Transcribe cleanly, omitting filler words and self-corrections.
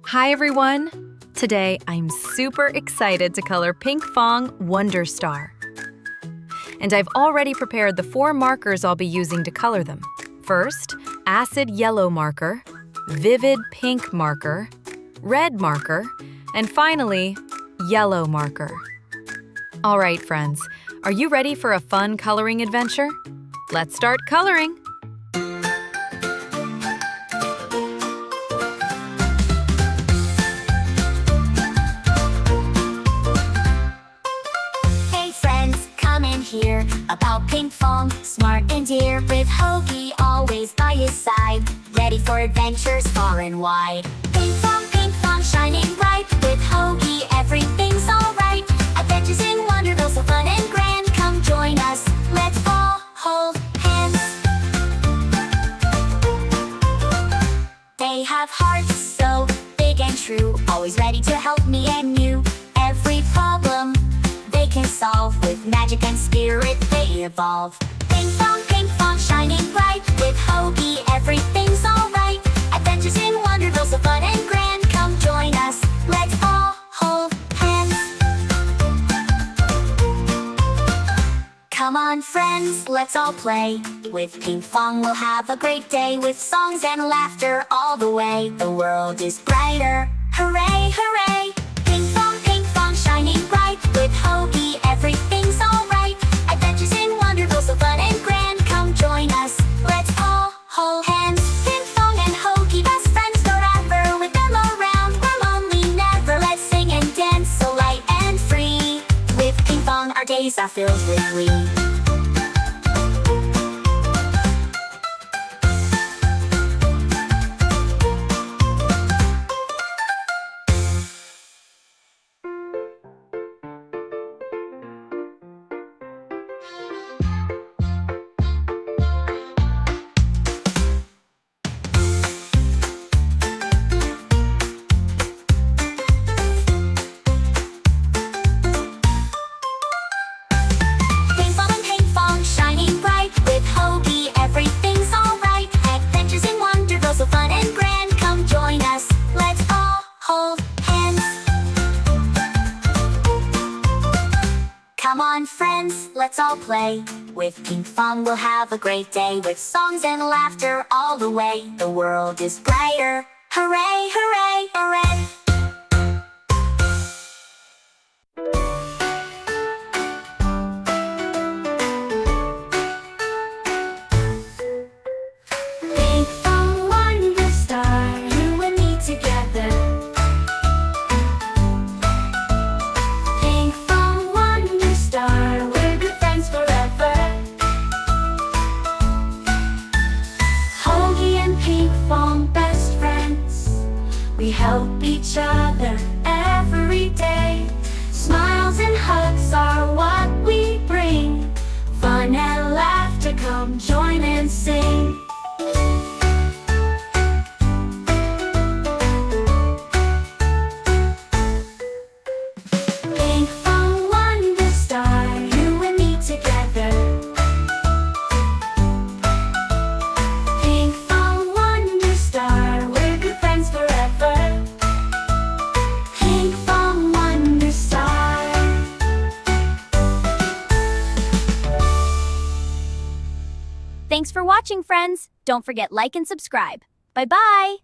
Hi everyone! Today I'm super excited to color Pinkfong Wonderstar. And I've already prepared the 4 markers I'll be using to color them. First, acid yellow marker, vivid pink marker, red marker, and finally, yellow marker. All right, friends, are you ready for a fun coloring adventure? Let's start coloring! Here about Pinkfong, smart and dear, with Hogi always by his side, ready for adventures far and wide. Pinkfong, shining bright, with Hogi everything's alright. Adventures in Wonderville, so fun and grand. Come join us, let's all hold hands. They have hearts so big and true, always ready to help me and you. Every problem they can solve, with magic and spirit they evolve. Pinkfong, shining bright, with Hogi everything's alright. Adventures in Wonderville, so fun and grand. Come join us, let's all hold hands. Come on friends, let's all play. With Pinkfong we'll have a great day, with songs and laughter all the way. The world is brighter, hooray, hooray. Pinkfong, shining bright, with Hogi everything's alright. Adventures in Wonderville, so fun and grand. Come join us, let's all hold hands. Pinkfong and Hogi, best friends forever. With them around, we're lonely never. Let's sing and dance so light and free. With Pinkfong our days are filled with glee. Come on friends, let's all play. With Pinkfong we'll have a great day, with songs and laughter all the way. The world is brighter, hooray, hooray, hooray. Pinkfong, Wonderstar, you and me together. We're good friends forever. Hogi and Pinkfong, best friends. We help each other every day. Smiles and hugs are what we bring. Fun and laughter, come join and sing. Thanks for watching, friends. Don't forget like and subscribe. Bye-bye.